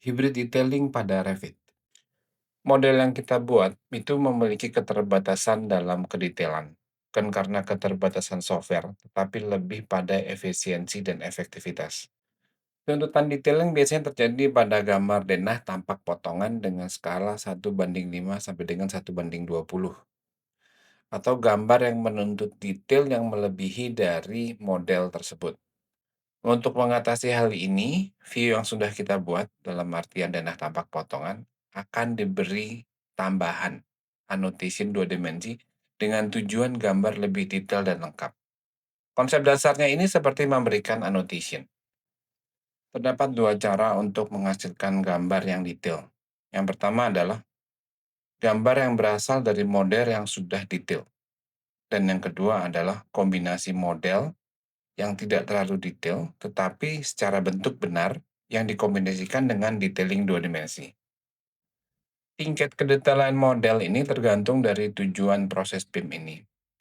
Hybrid detailing pada Revit. Model yang kita buat itu memiliki keterbatasan dalam kedetailan, bukan karena keterbatasan software, tetapi lebih pada efisiensi dan efektivitas. Tuntutan detailing biasanya terjadi pada gambar denah tampak potongan dengan skala 1:5 sampai dengan 1:20, atau gambar yang menuntut detail yang melebihi dari model tersebut. Untuk mengatasi hal ini, view yang sudah kita buat dalam artian denah tampak potongan akan diberi tambahan annotation dua dimensi dengan tujuan gambar lebih detail dan lengkap. Konsep dasarnya ini seperti memberikan annotation. Terdapat dua cara untuk menghasilkan gambar yang detail. Yang pertama adalah gambar yang berasal dari model yang sudah detail. Dan yang kedua adalah kombinasi model yang tidak terlalu detail, tetapi secara bentuk benar yang dikombinasikan dengan detailing dua dimensi. Tingkat kedetailan model ini tergantung dari tujuan proses BIM ini.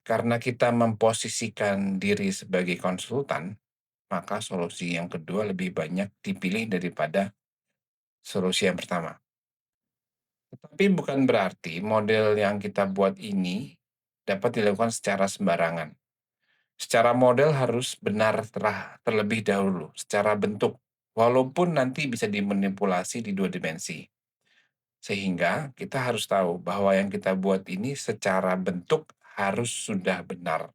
Karena kita memposisikan diri sebagai konsultan, maka solusi yang kedua lebih banyak dipilih daripada solusi yang pertama. Tetapi bukan berarti model yang kita buat ini dapat dilakukan secara sembarangan. Secara model harus benar terlebih dahulu, secara bentuk, walaupun nanti bisa dimanipulasi di dua dimensi. Sehingga kita harus tahu bahwa yang kita buat ini secara bentuk harus sudah benar.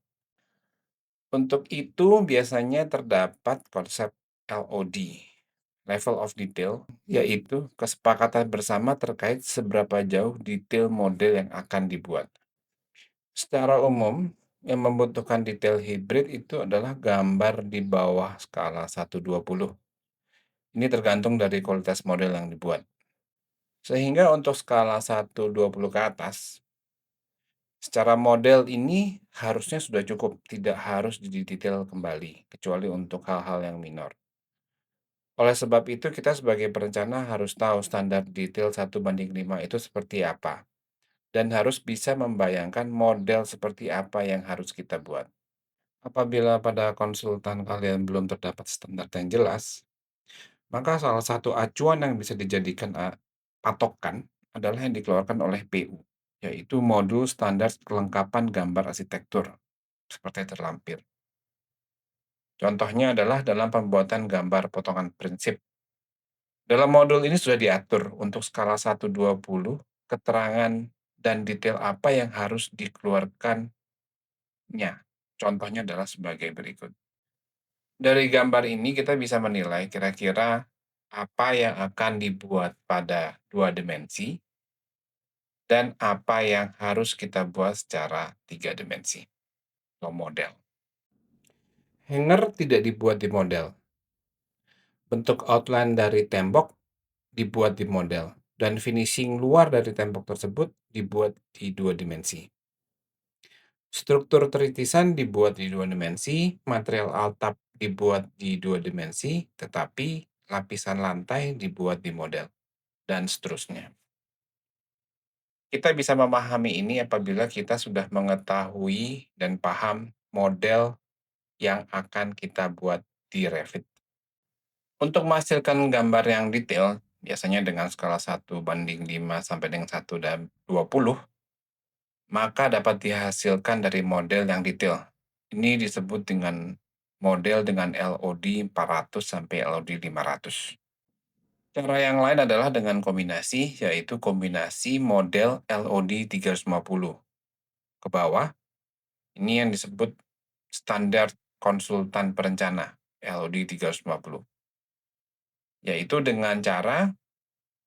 Untuk itu biasanya terdapat konsep LOD, level of detail, yaitu kesepakatan bersama terkait seberapa jauh detail model yang akan dibuat. Secara umum, yang membutuhkan detail hybrid itu adalah gambar di bawah skala 1:20. Ini tergantung dari kualitas model yang dibuat. Sehingga untuk skala 1:20 ke atas, secara model ini harusnya sudah cukup, tidak harus didetail kembali, kecuali untuk hal-hal yang minor. Oleh sebab itu, kita sebagai perencana harus tahu standar detail 1:5 itu seperti apa, dan harus bisa membayangkan model seperti apa yang harus kita buat. Apabila pada konsultan kalian belum terdapat standar yang jelas, maka salah satu acuan yang bisa dijadikan patokan adalah yang dikeluarkan oleh PU, yaitu modul standar kelengkapan gambar arsitektur, seperti terlampir. Contohnya adalah dalam pembuatan gambar potongan prinsip. Dalam modul ini sudah diatur untuk skala 1:20, keterangan dan detail apa yang harus dikeluarkannya. Contohnya adalah sebagai berikut. Dari gambar ini kita bisa menilai kira-kira apa yang akan dibuat pada dua dimensi dan apa yang harus kita buat secara tiga dimensi atau model. Hanger tidak dibuat di model. Bentuk outline dari tembok dibuat di model dan finishing luar dari tembok tersebut dibuat di dua dimensi. Struktur teritisan dibuat di dua dimensi, material atap dibuat di dua dimensi, tetapi lapisan lantai dibuat di model, dan seterusnya. Kita bisa memahami ini apabila kita sudah mengetahui dan paham model yang akan kita buat di Revit. Untuk menghasilkan gambar yang detail, biasanya dengan skala 1:5 sampai dengan 1:20, maka dapat dihasilkan dari model yang detail. Ini disebut dengan model dengan LOD 400 sampai LOD 500. Cara yang lain adalah dengan kombinasi, yaitu kombinasi model LOD 350. Ke bawah, ini yang disebut standar konsultan perencana LOD 350. Yaitu dengan cara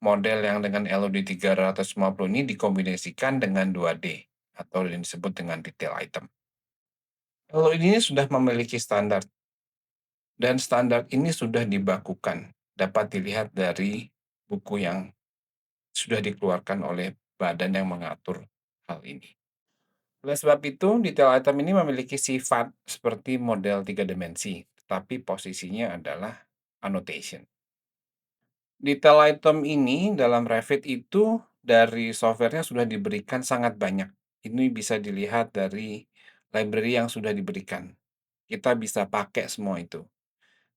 model yang dengan LOD 350 ini dikombinasikan dengan 2D atau yang disebut dengan detail item. LOD ini sudah memiliki standar dan standar ini sudah dibakukan. Dapat dilihat dari buku yang sudah dikeluarkan oleh badan yang mengatur hal ini. Oleh sebab itu, detail item ini memiliki sifat seperti model tiga dimensi, tetapi posisinya adalah annotation. Detail item ini dalam Revit itu dari softwarenya sudah diberikan sangat banyak. Ini bisa dilihat dari library yang sudah diberikan. Kita bisa pakai semua itu.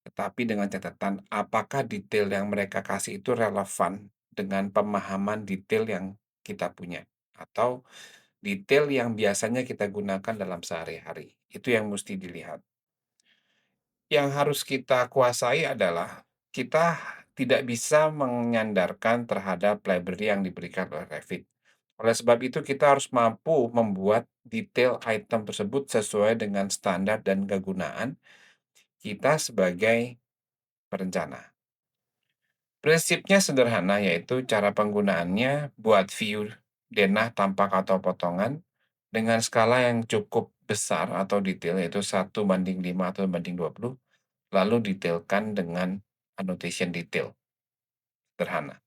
Tetapi dengan catatan, apakah detail yang mereka kasih itu relevan dengan pemahaman detail yang kita punya, atau detail yang biasanya kita gunakan dalam sehari-hari. Itu yang mesti dilihat. Yang harus kita kuasai adalah kita tidak bisa menyandarkan terhadap library yang diberikan oleh Revit. Oleh sebab itu, kita harus mampu membuat detail item tersebut sesuai dengan standar dan kegunaan kita sebagai perencana. Prinsipnya sederhana, yaitu cara penggunaannya buat view denah, tampak, atau potongan dengan skala yang cukup besar atau detail, yaitu 1:5 atau 1:20, lalu detailkan dengan annotation detail sederhana.